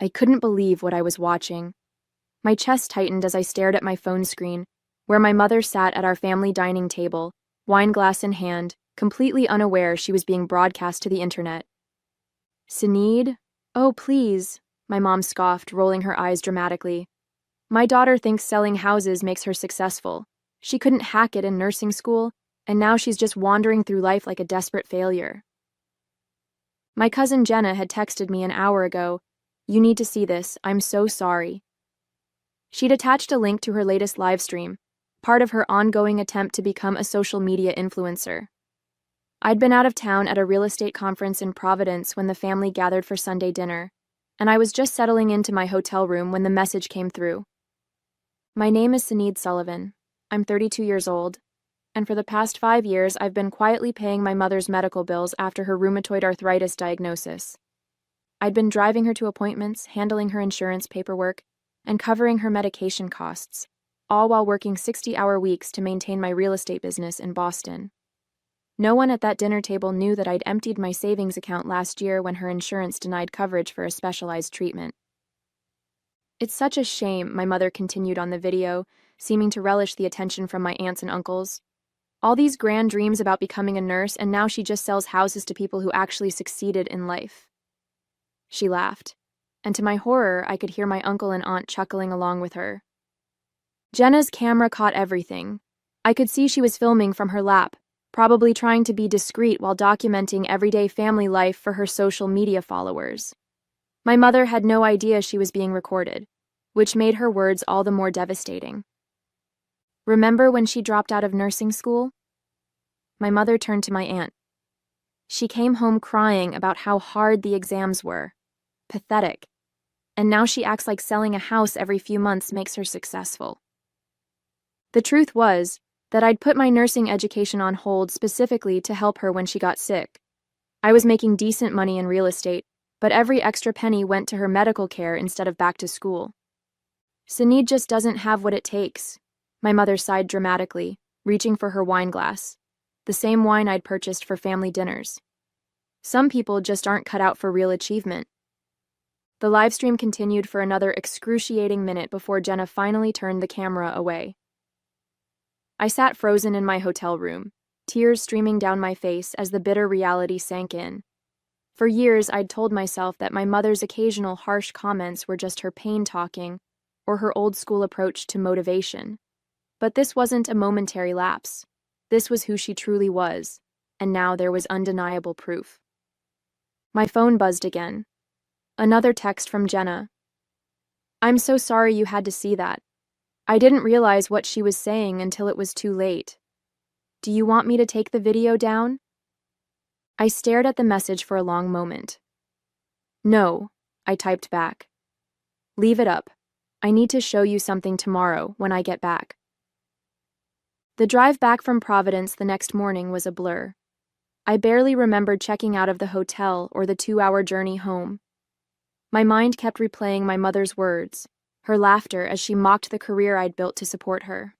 I couldn't believe what I was watching. My chest tightened as I stared at my phone screen, where my mother sat at our family dining table, wineglass in hand, completely unaware she was being broadcast to the internet. "Sinead? Oh, please," my mom scoffed, rolling her eyes dramatically. "My daughter thinks selling houses makes her successful. She couldn't hack it in nursing school, and now she's just wandering through life like a desperate failure." My cousin Jenna had texted me an hour ago, "You need to see this, I'm so sorry." She'd attached a link to her latest live stream, part of her ongoing attempt to become a social media influencer. I'd been out of town at a real estate conference in Providence when the family gathered for Sunday dinner, and I was just settling into my hotel room when the message came through. "My name is Sinead Sullivan. I'm 32 years old, and for the past 5 years I've been quietly paying my mother's medical bills after her rheumatoid arthritis diagnosis. I'd been driving her to appointments, handling her insurance paperwork, and covering her medication costs, all while working 60-hour weeks to maintain my real estate business in Boston. No one at that dinner table knew that I'd emptied my savings account last year when her insurance denied coverage for a specialized treatment. It's such a shame," my mother continued on the video, seeming to relish the attention from my aunts and uncles. "All these grand dreams about becoming a nurse, and now she just sells houses to people who actually succeeded in life." She laughed, and to my horror, I could hear my uncle and aunt chuckling along with her. Jenna's camera caught everything. I could see she was filming from her lap, probably trying to be discreet while documenting everyday family life for her social media followers. My mother had no idea she was being recorded, which made her words all the more devastating. "Remember when she dropped out of nursing school?" My mother turned to my aunt. "She came home crying about how hard the exams were. Pathetic. And now she acts like selling a house every few months makes her successful." The truth was that I'd put my nursing education on hold specifically to help her when she got sick. I was making decent money in real estate, but every extra penny went to her medical care instead of back to school. "Sinead just doesn't have what it takes," my mother sighed dramatically, reaching for her wine glass, the same wine I'd purchased for family dinners. "Some people just aren't cut out for real achievement." The live stream continued for another excruciating minute before Jenna finally turned the camera away. I sat frozen in my hotel room, tears streaming down my face as the bitter reality sank in. For years, I'd told myself that my mother's occasional harsh comments were just her pain talking or her old-school approach to motivation. But this wasn't a momentary lapse. This was who she truly was, and now there was undeniable proof. My phone buzzed again. Another text from Jenna. "I'm so sorry you had to see that. I didn't realize what she was saying until it was too late. Do you want me to take the video down?" I stared at the message for a long moment. "No," I typed back. "Leave it up. I need to show you something tomorrow when I get back." The drive back from Providence the next morning was a blur. I barely remembered checking out of the hotel or the 2-hour journey home. My mind kept replaying my mother's words, her laughter as she mocked the career I'd built to support her.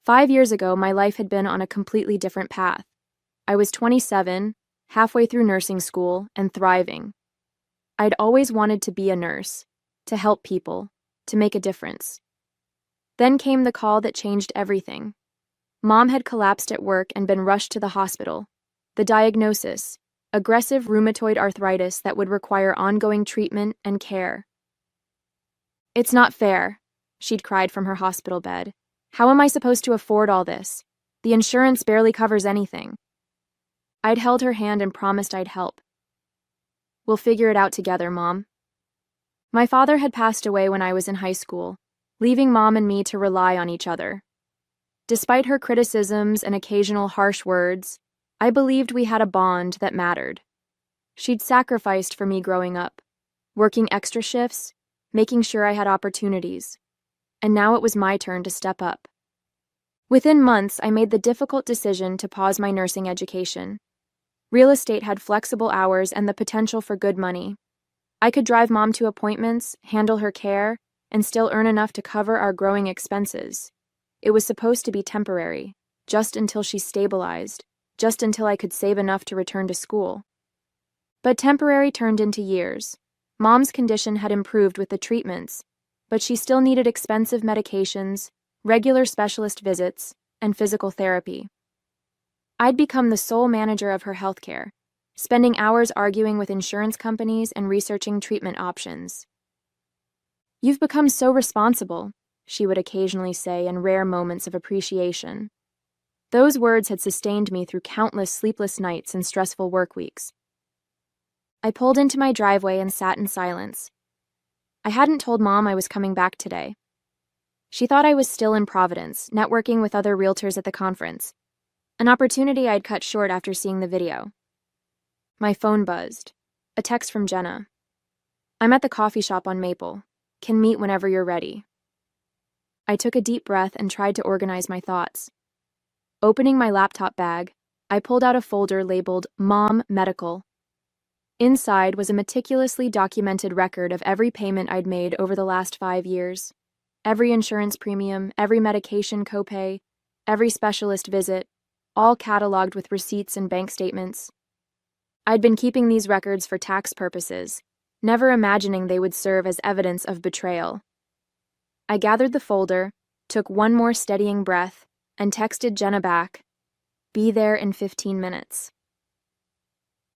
5 years ago, my life had been on a completely different path. I was 27, halfway through nursing school, and thriving. I'd always wanted to be a nurse, to help people, to make a difference. Then came the call that changed everything. Mom had collapsed at work and been rushed to the hospital. The diagnosis: aggressive rheumatoid arthritis that would require ongoing treatment and care. "It's not fair," she'd cried from her hospital bed. "How am I supposed to afford all this? The insurance barely covers anything." I'd held her hand and promised I'd help. "We'll figure it out together, Mom." My father had passed away when I was in high school, leaving Mom and me to rely on each other. Despite her criticisms and occasional harsh words, I believed we had a bond that mattered. She'd sacrificed for me growing up, working extra shifts, making sure I had opportunities, and now it was my turn to step up. Within months, I made the difficult decision to pause my nursing education. Real estate had flexible hours and the potential for good money. I could drive Mom to appointments, handle her care, and still earn enough to cover our growing expenses. It was supposed to be temporary, just until she stabilized, just until I could save enough to return to school. But temporary turned into years. Mom's condition had improved with the treatments, but she still needed expensive medications, regular specialist visits, and physical therapy. I'd become the sole manager of her healthcare, spending hours arguing with insurance companies and researching treatment options. "You've become so responsible," she would occasionally say in rare moments of appreciation. Those words had sustained me through countless sleepless nights and stressful work weeks. I pulled into my driveway and sat in silence. I hadn't told Mom I was coming back today. She thought I was still in Providence, networking with other realtors at the conference, an opportunity I'd cut short after seeing the video. My phone buzzed. A text from Jenna. "I'm at the coffee shop on Maple. Can meet whenever you're ready." I took a deep breath and tried to organize my thoughts. Opening my laptop bag, I pulled out a folder labeled Mom Medical. Inside was a meticulously documented record of every payment I'd made over the last 5 years. Every insurance premium, every medication copay, every specialist visit, all cataloged with receipts and bank statements. I'd been keeping these records for tax purposes, never imagining they would serve as evidence of betrayal. I gathered the folder, took one more steadying breath, and texted Jenna back, "Be there in 15 minutes."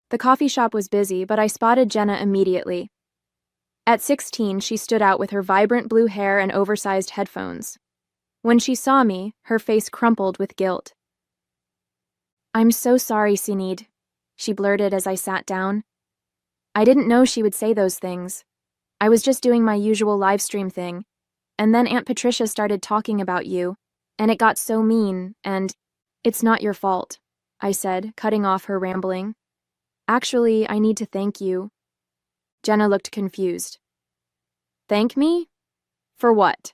The coffee shop was busy, but I spotted Jenna immediately. At 16, she stood out with her vibrant blue hair and oversized headphones. When she saw me, her face crumpled with guilt. "I'm so sorry, Sinead," she blurted as I sat down. "I didn't know she would say those things. I was just doing my usual live stream thing, and then Aunt Patricia started talking about you, and it got so mean, and it's not your fault," I said, cutting off her rambling. "Actually, I need to thank you." Jenna looked confused. "Thank me? For what?"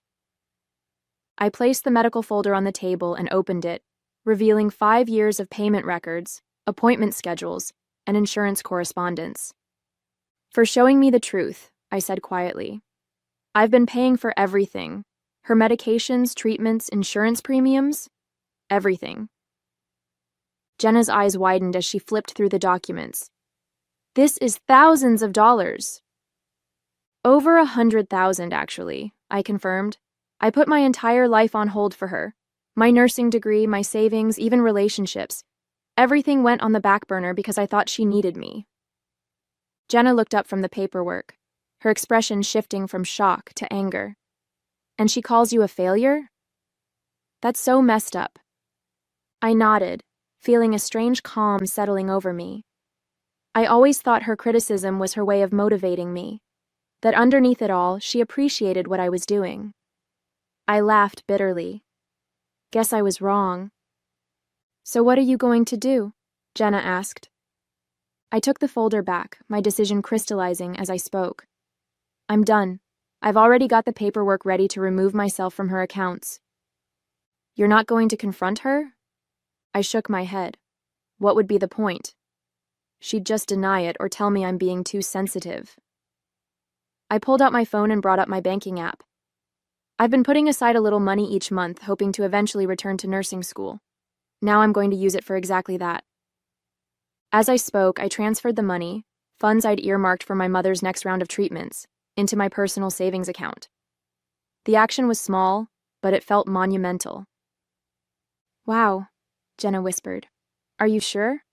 I placed the medical folder on the table and opened it, revealing 5 years of payment records, appointment schedules, and insurance correspondence. "For showing me the truth," I said quietly. "I've been paying for everything. Her medications, treatments, insurance premiums, everything." Jenna's eyes widened as she flipped through the documents. "This is thousands of dollars." "Over 100,000, actually," I confirmed. "I put my entire life on hold for her. My nursing degree, my savings, even relationships. Everything went on the back burner because I thought she needed me." Jenna looked up from the paperwork, her expression shifting from shock to anger. "And she calls you a failure? That's so messed up." I nodded, feeling a strange calm settling over me. I always thought her criticism was her way of motivating me, that underneath it all, she appreciated what I was doing. I laughed bitterly. Guess I was wrong. "So what are you going to do?" Jenna asked. I took the folder back, my decision crystallizing as I spoke. "I'm done. I've already got the paperwork ready to remove myself from her accounts." "You're not going to confront her?" I shook my head. What would be the point? She'd just deny it or tell me I'm being too sensitive. I pulled out my phone and brought up my banking app. I've been putting aside a little money each month, hoping to eventually return to nursing school. Now I'm going to use it for exactly that. As I spoke, I transferred the money, funds I'd earmarked for my mother's next round of treatments, into my personal savings account. The action was small, but it felt monumental. "Wow," Jenna whispered. "Are you sure?"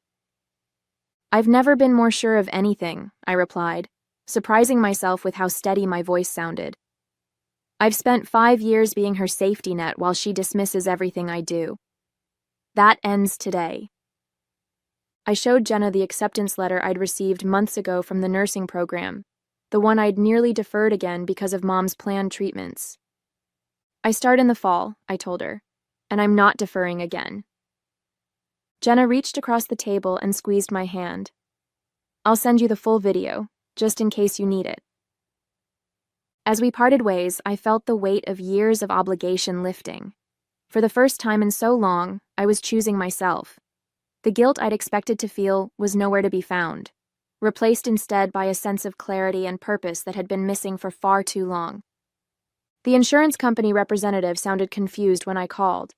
"I've never been more sure of anything," I replied, surprising myself with how steady my voice sounded. "I've spent 5 years being her safety net while she dismisses everything I do. That ends today." I showed Jenna the acceptance letter I'd received months ago from the nursing program, the one I'd nearly deferred again because of Mom's planned treatments. "I start in the fall," I told her, "and I'm not deferring again." Jenna reached across the table and squeezed my hand. "I'll send you the full video, just in case you need it." As we parted ways, I felt the weight of years of obligation lifting. For the first time in so long, I was choosing myself. The guilt I'd expected to feel was nowhere to be found, replaced instead by a sense of clarity and purpose that had been missing for far too long. The insurance company representative sounded confused when I called.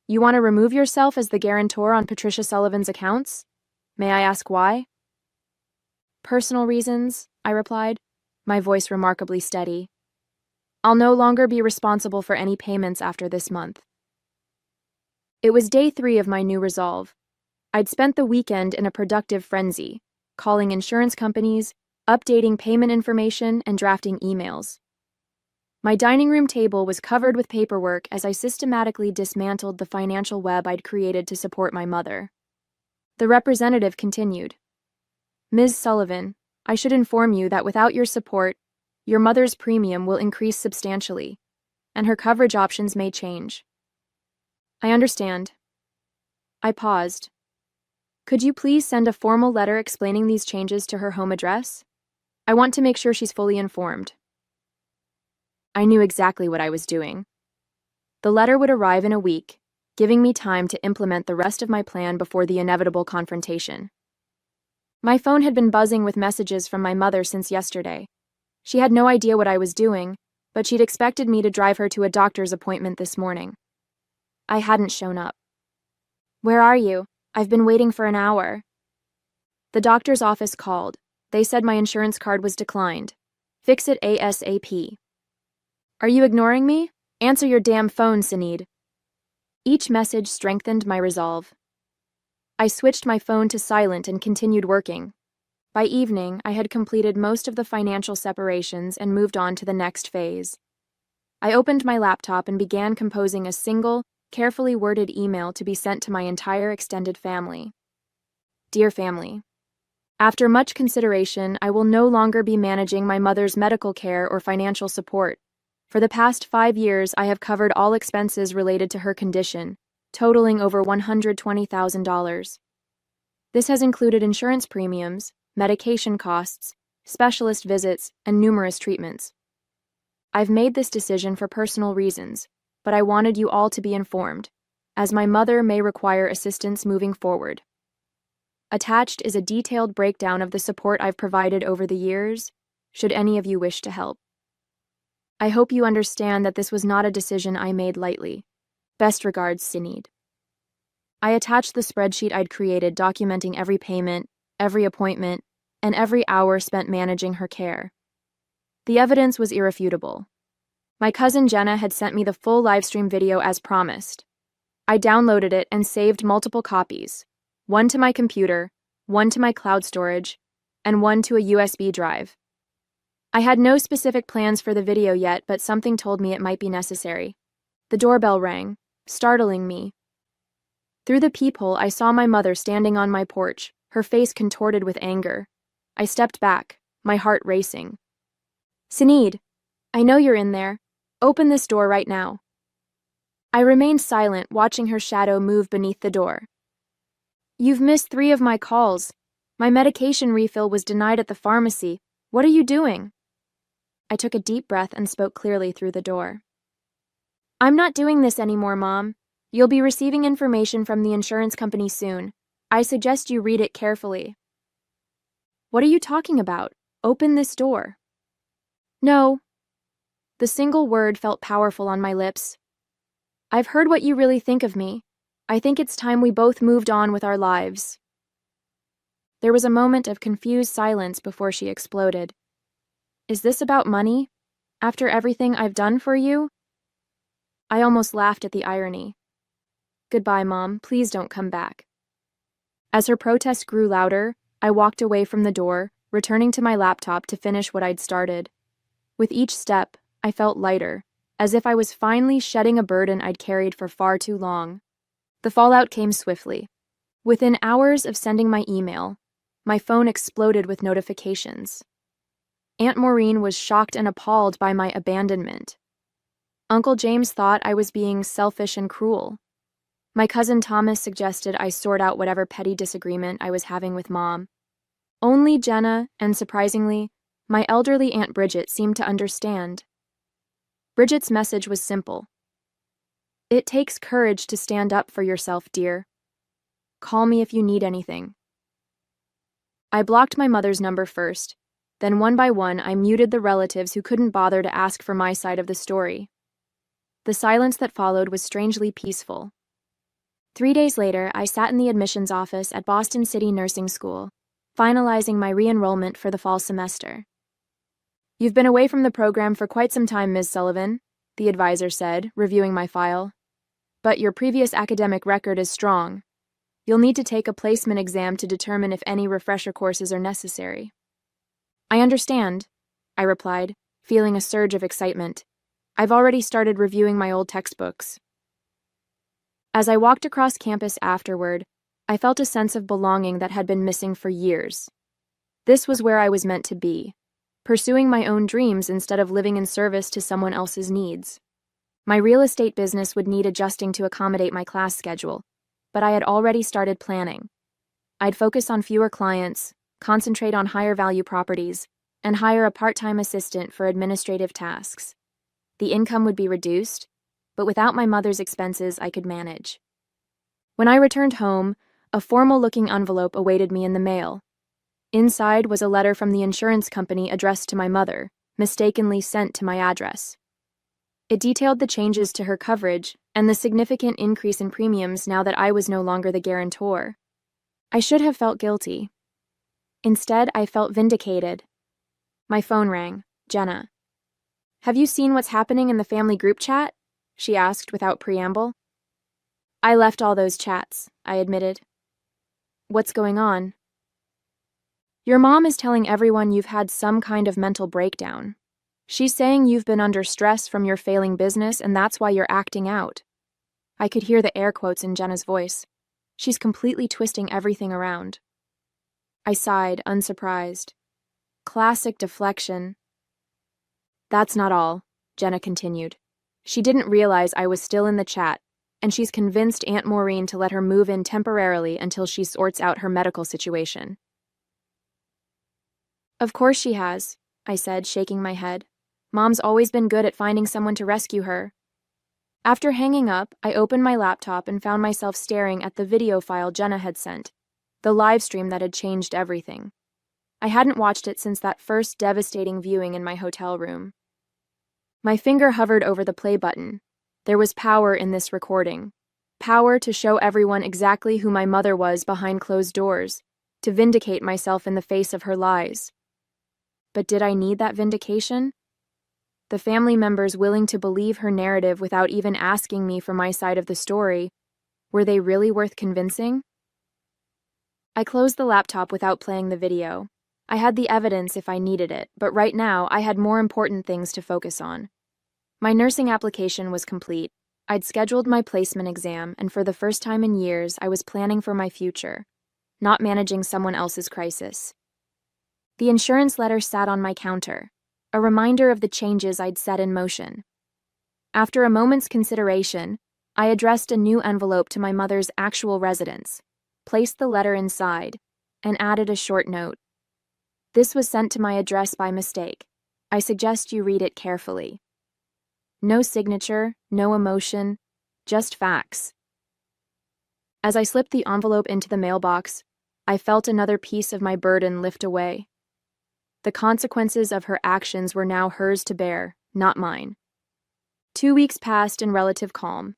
"You want to remove yourself as the guarantor on Patricia Sullivan's accounts? May I ask why?" "Personal reasons," I replied, my voice remarkably steady. I'll no longer be responsible for any payments after this month. It was day 3 of my new resolve. I'd spent the weekend in a productive frenzy, calling insurance companies, updating payment information, and drafting emails. My dining room table was covered with paperwork as I systematically dismantled the financial web I'd created to support my mother. The representative continued. Ms. Sullivan, I should inform you that without your support, your mother's premium will increase substantially, and her coverage options may change. I understand. I paused. Could you please send a formal letter explaining these changes to her home address? I want to make sure she's fully informed. I knew exactly what I was doing. The letter would arrive in a week, giving me time to implement the rest of my plan before the inevitable confrontation. My phone had been buzzing with messages from my mother since yesterday. She had no idea what I was doing, but she'd expected me to drive her to a doctor's appointment this morning. I hadn't shown up. Where are you? I've been waiting for an hour. The doctor's office called. They said my insurance card was declined. Fix it ASAP. Are you ignoring me? Answer your damn phone, Sinead. Each message strengthened my resolve. I switched my phone to silent and continued working. By evening, I had completed most of the financial separations and moved on to the next phase. I opened my laptop and began composing a single, carefully worded email to be sent to my entire extended family. Dear family, after much consideration, I will no longer be managing my mother's medical care or financial support. For the past 5 years, I have covered all expenses related to her condition, totaling over $120,000. This has included insurance premiums, medication costs, specialist visits, and numerous treatments. I've made this decision for personal reasons, but I wanted you all to be informed, as my mother may require assistance moving forward. Attached is a detailed breakdown of the support I've provided over the years, should any of you wish to help. I hope you understand that this was not a decision I made lightly. Best regards, Sinead. I attached the spreadsheet I'd created documenting every payment, every appointment, and every hour spent managing her care. The evidence was irrefutable. My cousin Jenna had sent me the full livestream video as promised. I downloaded it and saved multiple copies, one to my computer, one to my cloud storage, and one to a USB drive. I had no specific plans for the video yet, but something told me it might be necessary. The doorbell rang, startling me. Through the peephole, I saw my mother standing on my porch, her face contorted with anger. I stepped back, my heart racing. Sinead, I know you're in there. Open this door right now. I remained silent, watching her shadow move beneath the door. You've missed 3 of my calls. My medication refill was denied at the pharmacy. What are you doing? I took a deep breath and spoke clearly through the door. I'm not doing this anymore, Mom. You'll be receiving information from the insurance company soon. I suggest you read it carefully. What are you talking about? Open this door. No. The single word felt powerful on my lips. I've heard what you really think of me. I think it's time we both moved on with our lives. There was a moment of confused silence before she exploded. Is this about money? After everything I've done for you? I almost laughed at the irony. Goodbye, Mom. Please don't come back. As her protest grew louder, I walked away from the door, returning to my laptop to finish what I'd started. With each step, I felt lighter, as if I was finally shedding a burden I'd carried for far too long. The fallout came swiftly. Within hours of sending my email, my phone exploded with notifications. Aunt Maureen was shocked and appalled by my abandonment. Uncle James thought I was being selfish and cruel. My cousin Thomas suggested I sort out whatever petty disagreement I was having with Mom. Only Jenna, and surprisingly, my elderly Aunt Bridget seemed to understand. Bridget's message was simple. It takes courage to stand up for yourself, dear. Call me if you need anything. I blocked my mother's number first, then one by one I muted the relatives who couldn't bother to ask for my side of the story. The silence that followed was strangely peaceful. 3 days later, I sat in the admissions office at Boston City Nursing School, finalizing my re-enrollment for the fall semester. You've been away from the program for quite some time, Ms. Sullivan, the advisor said, reviewing my file. But your previous academic record is strong. You'll need to take a placement exam to determine if any refresher courses are necessary. I understand, I replied, feeling a surge of excitement. I've already started reviewing my old textbooks. As I walked across campus afterward, I felt a sense of belonging that had been missing for years. This was where I was meant to be, pursuing my own dreams instead of living in service to someone else's needs. My real estate business would need adjusting to accommodate my class schedule, but I had already started planning. I'd focus on fewer clients, concentrate on higher-value properties, and hire a part-time assistant for administrative tasks. The income would be reduced, but without my mother's expenses, I could manage. When I returned home, a formal-looking envelope awaited me in the mail. Inside was a letter from the insurance company addressed to my mother, mistakenly sent to my address. It detailed the changes to her coverage and the significant increase in premiums now that I was no longer the guarantor. I should have felt guilty. Instead, I felt vindicated. My phone rang. Jenna. "Have you seen what's happening in the family group chat?" she asked without preamble. "I left all those chats," I admitted. "What's going on?" "Your mom is telling everyone you've had some kind of mental breakdown. She's saying you've been under stress from your failing business and that's why you're acting out." I could hear the air quotes in Jenna's voice. She's completely twisting everything around. I sighed, unsurprised. Classic deflection. "That's not all," Jenna continued. "She didn't realize I was still in the chat, and she's convinced Aunt Maureen to let her move in temporarily until she sorts out her medical situation." "Of course she has," I said, shaking my head. "Mom's always been good at finding someone to rescue her." After hanging up, I opened my laptop and found myself staring at the video file Jenna had sent, the live stream that had changed everything. I hadn't watched it since that first devastating viewing in my hotel room. My finger hovered over the play button. There was power in this recording. Power to show everyone exactly who my mother was behind closed doors, to vindicate myself in the face of her lies. But did I need that vindication? The family members willing to believe her narrative without even asking me for my side of the story, were they really worth convincing? I closed the laptop without playing the video. I had the evidence if I needed it, but right now I had more important things to focus on. My nursing application was complete. I'd scheduled my placement exam, and for the first time in years, I was planning for my future, not managing someone else's crisis. The insurance letter sat on my counter, a reminder of the changes I'd set in motion. After a moment's consideration, I addressed a new envelope to my mother's actual residence, placed the letter inside, and added a short note. "This was sent to my address by mistake. I suggest you read it carefully." No signature, no emotion, just facts. As I slipped the envelope into the mailbox, I felt another piece of my burden lift away. The consequences of her actions were now hers to bear, not mine. 2 weeks passed in relative calm.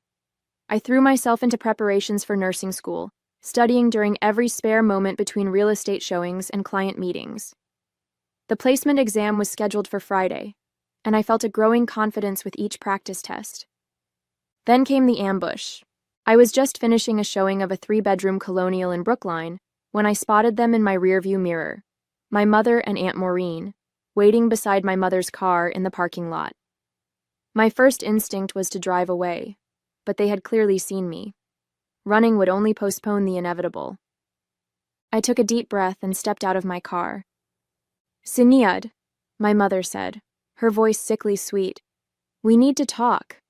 I threw myself into preparations for nursing school, studying during every spare moment between real estate showings and client meetings. The placement exam was scheduled for Friday, and I felt a growing confidence with each practice test. Then came the ambush. I was just finishing a showing of a 3-bedroom colonial in Brookline when I spotted them in my rearview mirror, my mother and Aunt Maureen, waiting beside my mother's car in the parking lot. My first instinct was to drive away, but they had clearly seen me. Running would only postpone the inevitable. I took a deep breath and stepped out of my car. "Sinead," my mother said, her voice sickly sweet, "we need to talk."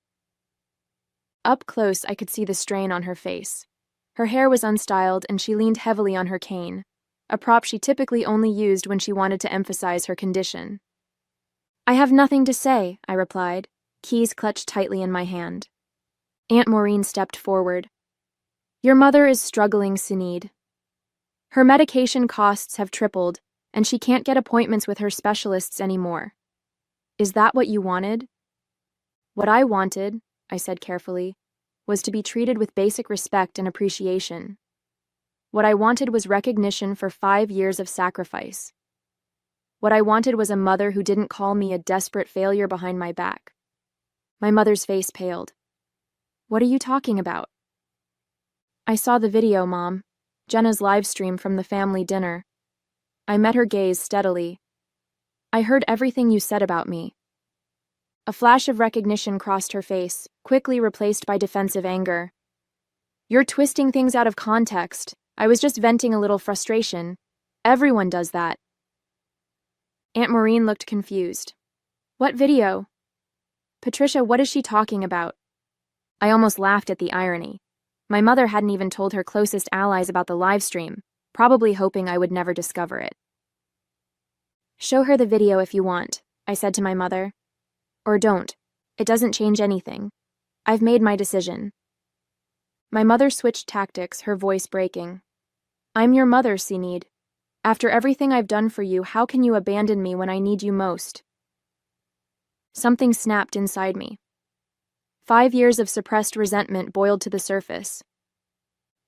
Up close, I could see the strain on her face. Her hair was unstyled and she leaned heavily on her cane, a prop she typically only used when she wanted to emphasize her condition. "I have nothing to say," I replied, keys clutched tightly in my hand. Aunt Maureen stepped forward. "Your mother is struggling, Sinead. Her medication costs have tripled, and she can't get appointments with her specialists anymore. Is that what you wanted?" "What I wanted," I said carefully, "was to be treated with basic respect and appreciation. What I wanted was recognition for 5 years of sacrifice." What I wanted was a mother who didn't call me a desperate failure behind my back. My mother's face paled. What are you talking about? I saw the video, Mom. Jenna's live stream from the family dinner. I met her gaze steadily. I heard everything you said about me. A flash of recognition crossed her face, quickly replaced by defensive anger. You're twisting things out of context. I was just venting a little frustration. Everyone does that. Aunt Maureen looked confused. What video? Patricia, what is she talking about? I almost laughed at the irony. My mother hadn't even told her closest allies about the live stream, probably hoping I would never discover it. Show her the video if you want, I said to my mother. Or don't. It doesn't change anything. I've made my decision. My mother switched tactics, her voice breaking. I'm your mother, Sinead. After everything I've done for you, how can you abandon me when I need you most? Something snapped inside me. 5 years of suppressed resentment boiled to the surface.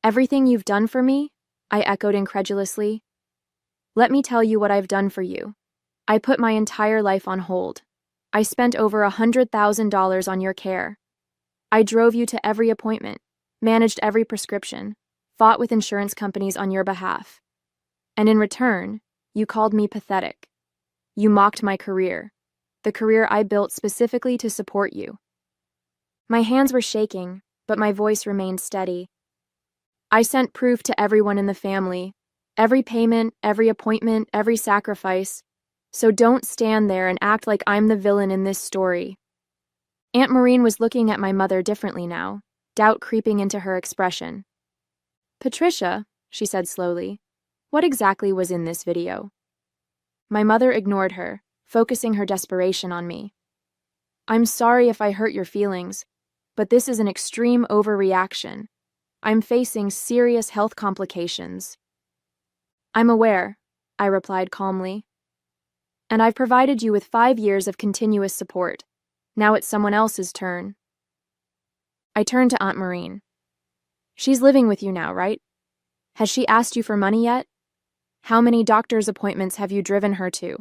Everything you've done for me? I echoed incredulously. Let me tell you what I've done for you. I put my entire life on hold. I spent over $100,000 on your care. I drove you to every appointment, managed every prescription, fought with insurance companies on your behalf. And in return, you called me pathetic. You mocked my career, the career I built specifically to support you. My hands were shaking, but my voice remained steady. I sent proof to everyone in the family, every payment, every appointment, every sacrifice. So don't stand there and act like I'm the villain in this story. Aunt Maureen was looking at my mother differently now, doubt creeping into her expression. Patricia, she said slowly, what exactly was in this video? My mother ignored her, focusing her desperation on me. I'm sorry if I hurt your feelings, but this is an extreme overreaction. I'm facing serious health complications. I'm aware, I replied calmly. And I've provided you with 5 years of continuous support. Now it's someone else's turn. I turned to Aunt Maureen. She's living with you now, right? Has she asked you for money yet? How many doctor's appointments have you driven her to?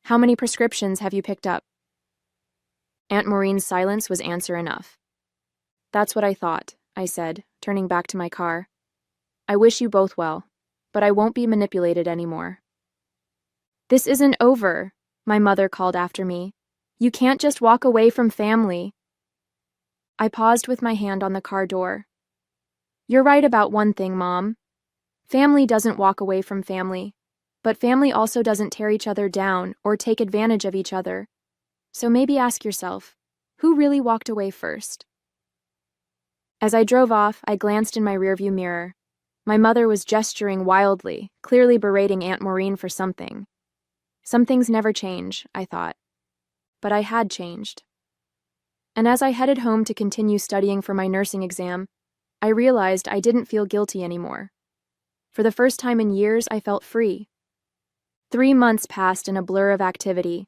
How many prescriptions have you picked up? Aunt Maureen's silence was answer enough. That's what I thought, I said, turning back to my car. I wish you both well, but I won't be manipulated anymore. This isn't over, my mother called after me. You can't just walk away from family. I paused with my hand on the car door. You're right about one thing, Mom. Family doesn't walk away from family, but family also doesn't tear each other down or take advantage of each other. So maybe ask yourself, who really walked away first? As I drove off, I glanced in my rearview mirror. My mother was gesturing wildly, clearly berating Aunt Maureen for something. Some things never change, I thought. But I had changed. And as I headed home to continue studying for my nursing exam, I realized I didn't feel guilty anymore. For the first time in years, I felt free. 3 months passed in a blur of activity.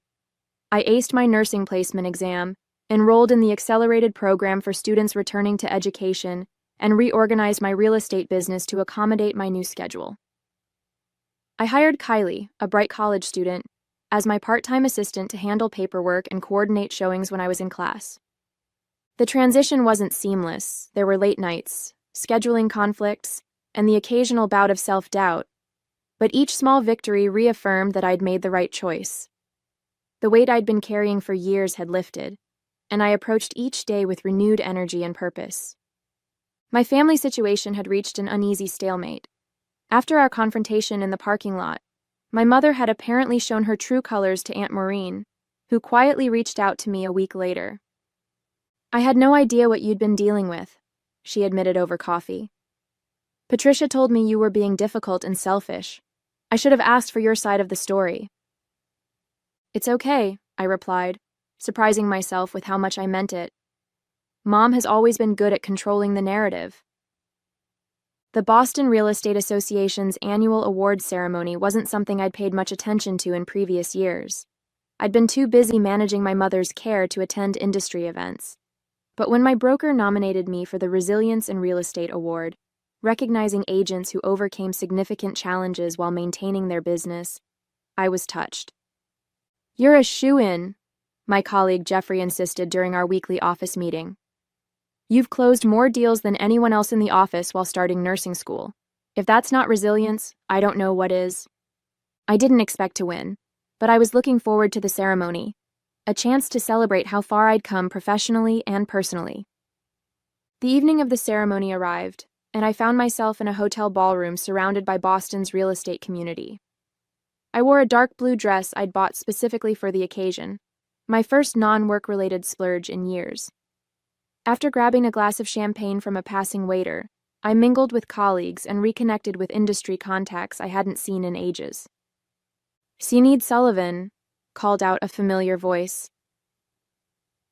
I aced my nursing placement exam, enrolled in the accelerated program for students returning to education, and reorganized my real estate business to accommodate my new schedule. I hired Kylie, a bright college student, as my part-time assistant to handle paperwork and coordinate showings when I was in class. The transition wasn't seamless. There were late nights, scheduling conflicts, and the occasional bout of self-doubt, but each small victory reaffirmed that I'd made the right choice. The weight I'd been carrying for years had lifted, and I approached each day with renewed energy and purpose. My family situation had reached an uneasy stalemate. After our confrontation in the parking lot, my mother had apparently shown her true colors to Aunt Maureen, who quietly reached out to me a week later. I had no idea what you'd been dealing with, she admitted over coffee. Patricia told me you were being difficult and selfish. I should have asked for your side of the story. It's okay, I replied, surprising myself with how much I meant it. Mom has always been good at controlling the narrative. The Boston Real Estate Association's annual awards ceremony wasn't something I'd paid much attention to in previous years. I'd been too busy managing my mother's care to attend industry events. But when my broker nominated me for the Resilience in Real Estate Award, recognizing agents who overcame significant challenges while maintaining their business, I was touched. You're a shoo-in, my colleague Jeffrey insisted during our weekly office meeting. You've closed more deals than anyone else in the office while starting nursing school. If that's not resilience, I don't know what is. I didn't expect to win, but I was looking forward to the ceremony, a chance to celebrate how far I'd come professionally and personally. The evening of the ceremony arrived, and I found myself in a hotel ballroom surrounded by Boston's real estate community. I wore a dark blue dress I'd bought specifically for the occasion, my first non-work-related splurge in years. After grabbing a glass of champagne from a passing waiter, I mingled with colleagues and reconnected with industry contacts I hadn't seen in ages. "Sinead Sullivan," called out a familiar voice.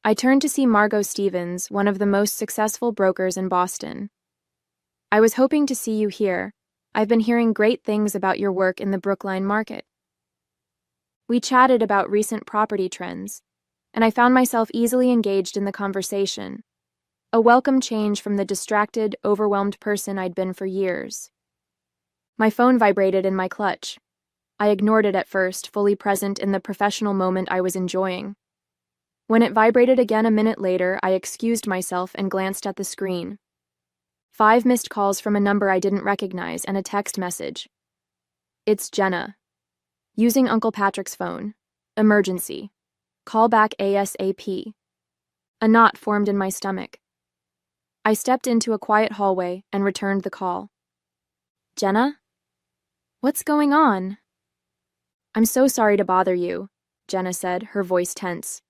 I turned to see Margot Stevens, one of the most successful brokers in Boston. "I was hoping to see you here. I've been hearing great things about your work in the Brookline market." We chatted about recent property trends, and I found myself easily engaged in the conversation, a welcome change from the distracted, overwhelmed person I'd been for years. My phone vibrated in my clutch. I ignored it at first, fully present in the professional moment I was enjoying. When it vibrated again a minute later, I excused myself and glanced at the screen. 5 missed calls from a number I didn't recognize and a text message. "It's Jenna. Using Uncle Patrick's phone. Emergency. Call back ASAP." A knot formed in my stomach. I stepped into a quiet hallway and returned the call. "Jenna? What's going on?" "I'm so sorry to bother you," Jenna said, her voice tense.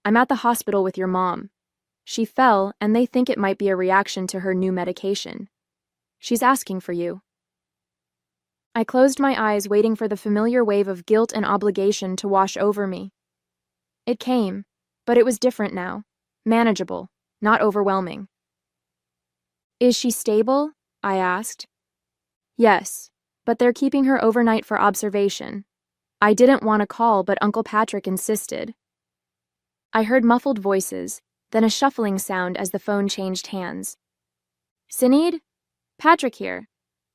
"I'm at the hospital with your mom. She fell, and they think it might be a reaction to her new medication. She's asking for you." I closed my eyes, waiting for the familiar wave of guilt and obligation to wash over me. It came, but it was different now, manageable, not overwhelming. "Is she stable?" I asked. "Yes, but they're keeping her overnight for observation. I didn't want to call, but Uncle Patrick insisted." I heard muffled voices, then a shuffling sound as the phone changed hands. "Sinead? Patrick here.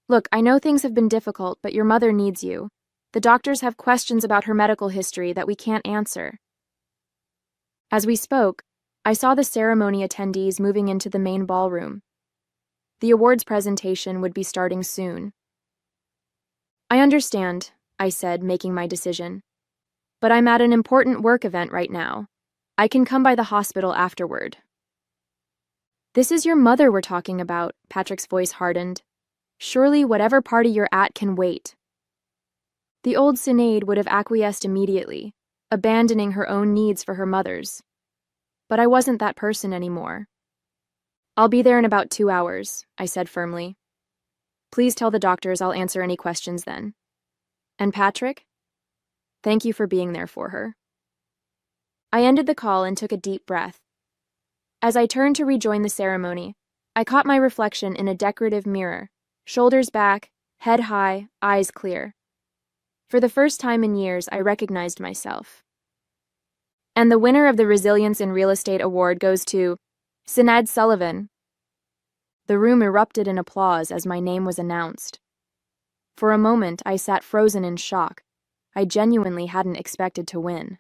Look, I know things have been difficult, but your mother needs you. The doctors have questions about her medical history that we can't answer." As we spoke, I saw the ceremony attendees moving into the main ballroom. The awards presentation would be starting soon. "I understand," I said, making my decision. "But I'm at an important work event right now. I can come by the hospital afterward." "This is your mother we're talking about," Patrick's voice hardened. "Surely whatever party you're at can wait." The old Sinead would have acquiesced immediately, abandoning her own needs for her mother's. But I wasn't that person anymore. "I'll be there in about 2 hours," I said firmly. "Please tell the doctors I'll answer any questions then. And Patrick? Thank you for being there for her." I ended the call and took a deep breath. As I turned to rejoin the ceremony, I caught my reflection in a decorative mirror, shoulders back, head high, eyes clear. For the first time in years, I recognized myself. "And the winner of the Resilience in Real Estate Award goes to Sinead Sullivan." The room erupted in applause as my name was announced. For a moment, I sat frozen in shock. I genuinely hadn't expected to win.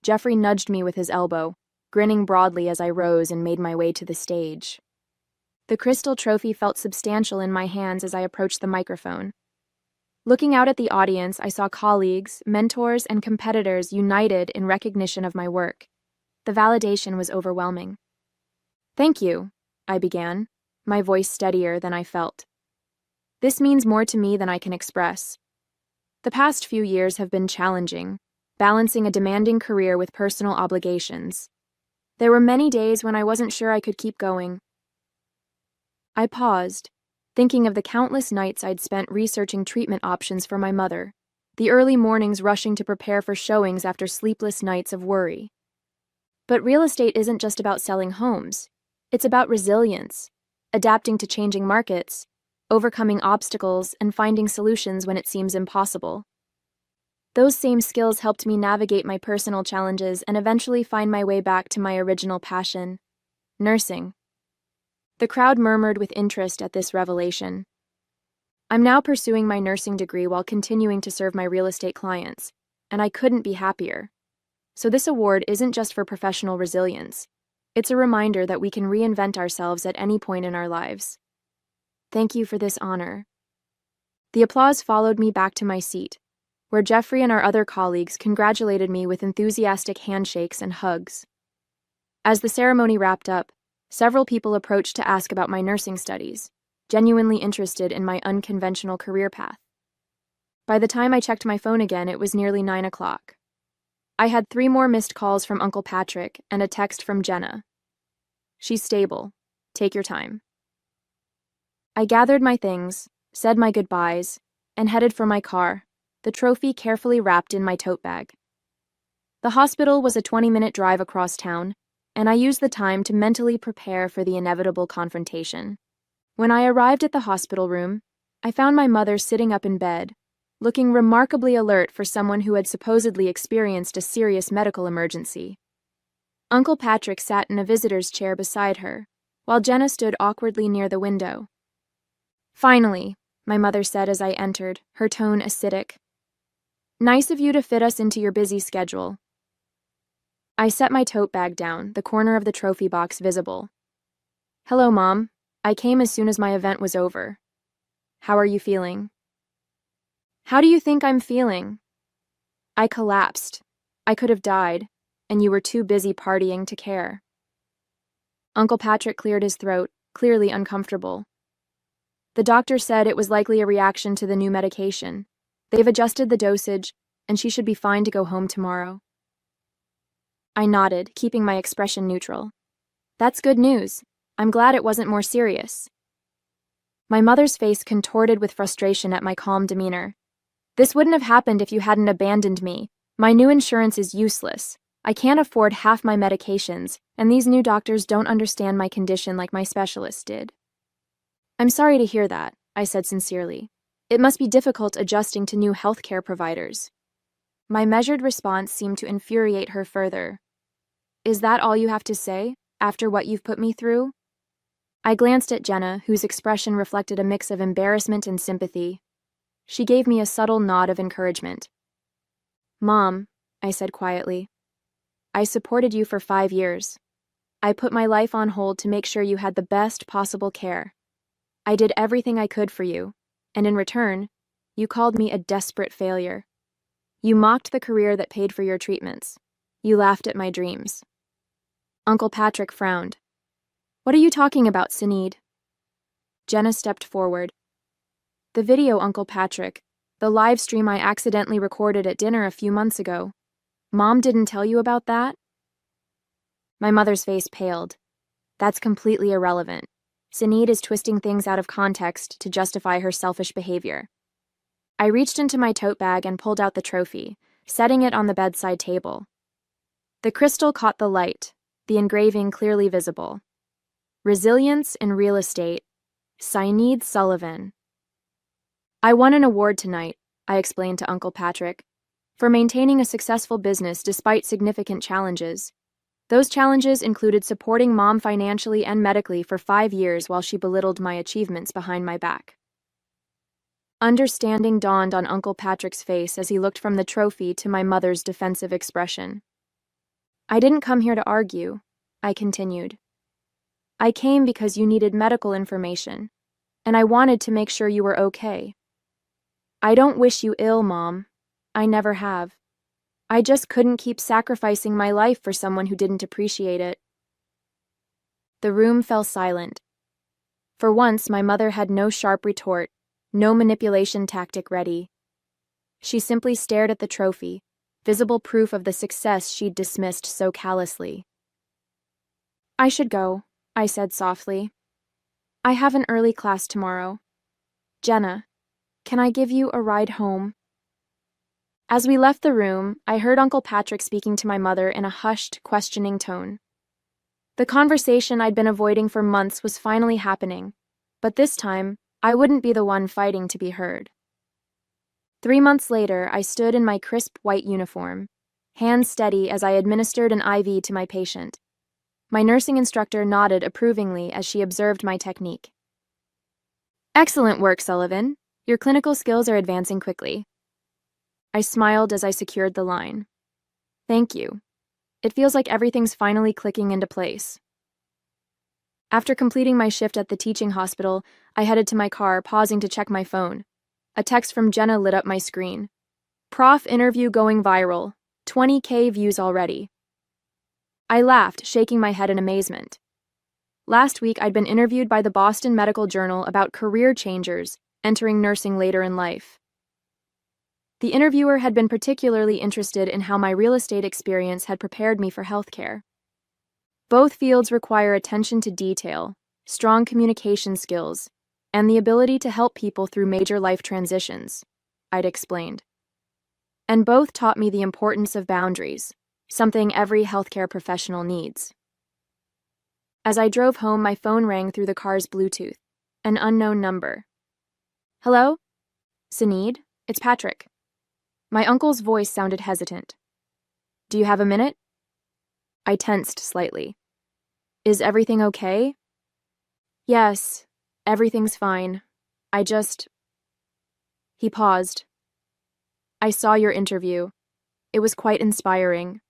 Jeffrey nudged me with his elbow, grinning broadly as I rose and made my way to the stage. The crystal trophy felt substantial in my hands as I approached the microphone. Looking out at the audience, I saw colleagues, mentors, and competitors united in recognition of my work. The validation was overwhelming. "Thank you," I began, my voice steadier than I felt. "This means more to me than I can express. The past few years have been challenging, balancing a demanding career with personal obligations. There were many days when I wasn't sure I could keep going." I paused, thinking of the countless nights I'd spent researching treatment options for my mother, the early mornings rushing to prepare for showings after sleepless nights of worry. But real estate isn't just about selling homes. It's about resilience, adapting to changing markets, overcoming obstacles, and finding solutions when it seems impossible. Those same skills helped me navigate my personal challenges and eventually find my way back to my original passion, nursing. The crowd murmured with interest at this revelation. I'm now pursuing my nursing degree while continuing to serve my real estate clients, and I couldn't be happier. So this award isn't just for professional resilience. It's a reminder that we can reinvent ourselves at any point in our lives. Thank you for this honor. The applause followed me back to my seat, where Jeffrey and our other colleagues congratulated me with enthusiastic handshakes and hugs. As the ceremony wrapped up, several people approached to ask about my nursing studies, genuinely interested in my unconventional career path. By the time I checked my phone again, it was nearly 9 o'clock. I had 3 more missed calls from Uncle Patrick and a text from Jenna. She's stable. Take your time. I gathered my things, said my goodbyes, and headed for my car, the trophy carefully wrapped in my tote bag. The hospital was a 20-minute drive across town, and I used the time to mentally prepare for the inevitable confrontation. When I arrived at the hospital room, I found my mother sitting up in bed, looking remarkably alert for someone who had supposedly experienced a serious medical emergency. Uncle Patrick sat in a visitor's chair beside her, while Jenna stood awkwardly near the window. "Finally," my mother said as I entered, her tone acidic. "Nice of you to fit us into your busy schedule." I set my tote bag down, the corner of the trophy box visible. "Hello, Mom. I came as soon as my event was over. How are you feeling?" "How do you think I'm feeling?" "I collapsed. I could have died, and you were too busy partying to care." Uncle Patrick cleared his throat, clearly uncomfortable. "The doctor said it was likely a reaction to the new medication. They've adjusted the dosage, and she should be fine to go home tomorrow." I nodded, keeping my expression neutral. "That's good news. I'm glad it wasn't more serious." My mother's face contorted with frustration at my calm demeanor. "This wouldn't have happened if you hadn't abandoned me. My new insurance is useless. I can't afford half my medications, and these new doctors don't understand my condition like my specialist did." "I'm sorry to hear that," I said sincerely. "It must be difficult adjusting to new healthcare providers." My measured response seemed to infuriate her further. "Is that all you have to say, after what you've put me through?" I glanced at Jenna, whose expression reflected a mix of embarrassment and sympathy. She gave me a subtle nod of encouragement. "Mom," I said quietly, "I supported you for 5 years. I put my life on hold to make sure you had the best possible care. I did everything I could for you, and in return, you called me a desperate failure. You mocked the career that paid for your treatments. You laughed at my dreams." Uncle Patrick frowned. "What are you talking about, Sinead?" Jenna stepped forward. "The video, Uncle Patrick. The live stream I accidentally recorded at dinner a few months ago. Mom didn't tell you about that?" My mother's face paled. "That's completely irrelevant. Sinead is twisting things out of context to justify her selfish behavior." I reached into my tote bag and pulled out the trophy, setting it on the bedside table. The crystal caught the light, the engraving clearly visible. "Resilience in Real Estate, Sinead Sullivan." "I won an award tonight," I explained to Uncle Patrick, "for maintaining a successful business despite significant challenges. Those challenges included supporting Mom financially and medically for 5 years while she belittled my achievements behind my back." Understanding dawned on Uncle Patrick's face as he looked from the trophy to my mother's defensive expression. "I didn't come here to argue," I continued. "I came because you needed medical information, and I wanted to make sure you were okay. I don't wish you ill, Mom. I never have. I just couldn't keep sacrificing my life for someone who didn't appreciate it." The room fell silent. For once, my mother had no sharp retort, no manipulation tactic ready. She simply stared at the trophy, visible proof of the success she'd dismissed so callously. "I should go," I said softly. "I have an early class tomorrow. Jenna, can I give you a ride home?" As we left the room, I heard Uncle Patrick speaking to my mother in a hushed, questioning tone. The conversation I'd been avoiding for months was finally happening, but this time, I wouldn't be the one fighting to be heard. 3 months later, I stood in my crisp white uniform, hands steady as I administered an IV to my patient. My nursing instructor nodded approvingly as she observed my technique. "Excellent work, Sullivan. Your clinical skills are advancing quickly." I smiled as I secured the line. Thank you. It feels like everything's finally clicking into place. After completing my shift at the teaching hospital, I headed to my car, pausing to check my phone. A text from Jenna lit up my screen. Prof interview going viral. 20K views already. I laughed, shaking my head in amazement. Last week, I'd been interviewed by the Boston Medical Journal about career changers entering nursing later in life. The interviewer had been particularly interested in how my real estate experience had prepared me for healthcare. Both fields require attention to detail, strong communication skills, and the ability to help people through major life transitions, I'd explained. And both taught me the importance of boundaries, something every healthcare professional needs. As I drove home, my phone rang through the car's Bluetooth, an unknown number. Hello? Sinead? It's Patrick. My uncle's voice sounded hesitant. Do you have a minute? I tensed slightly. Is everything okay? Yes, everything's fine. He paused. I saw your interview. It was quite inspiring.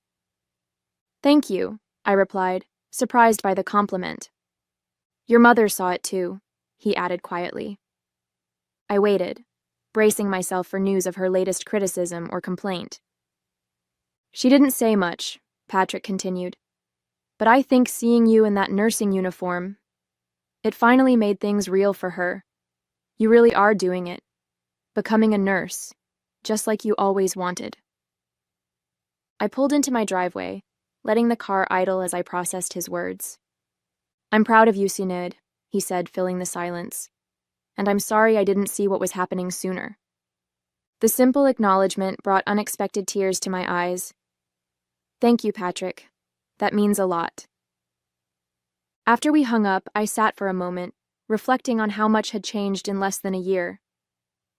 Thank you, I replied, surprised by the compliment. Your mother saw it too, he added quietly. I waited, bracing myself for news of her latest criticism or complaint. She didn't say much, Patrick continued, but I think seeing you in that nursing uniform, it finally made things real for her. You really are doing it, becoming a nurse, just like you always wanted. I pulled into my driveway, letting the car idle as I processed his words. I'm proud of you, Sinead, he said, filling the silence. And I'm sorry I didn't see what was happening sooner. The simple acknowledgement brought unexpected tears to my eyes. Thank you, Patrick. That means a lot. After we hung up, I sat for a moment, reflecting on how much had changed in less than a year.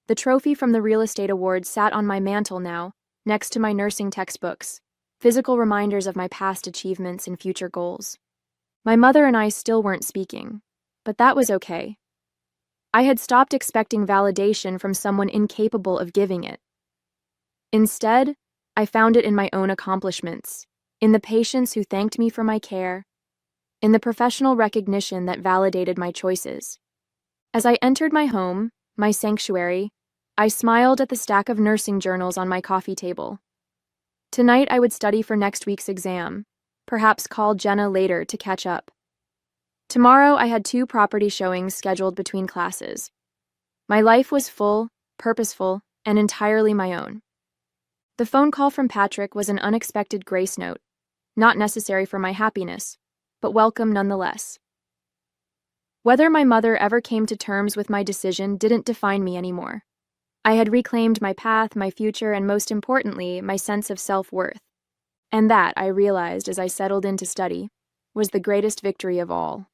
The trophy from the real estate awards sat on my mantle now, next to my nursing textbooks, physical reminders of my past achievements and future goals. My mother and I still weren't speaking, but that was okay. I had stopped expecting validation from someone incapable of giving it. Instead, I found it in my own accomplishments, in the patients who thanked me for my care, in the professional recognition that validated my choices. As I entered my home, my sanctuary, I smiled at the stack of nursing journals on my coffee table. Tonight I would study for next week's exam, perhaps call Jenna later to catch up. Tomorrow I had 2 property showings scheduled between classes. My life was full, purposeful, and entirely my own. The phone call from Patrick was an unexpected grace note, not necessary for my happiness, but welcome nonetheless. Whether my mother ever came to terms with my decision didn't define me anymore. I had reclaimed my path, my future, and most importantly, my sense of self-worth. And that, I realized as I settled in to study, was the greatest victory of all.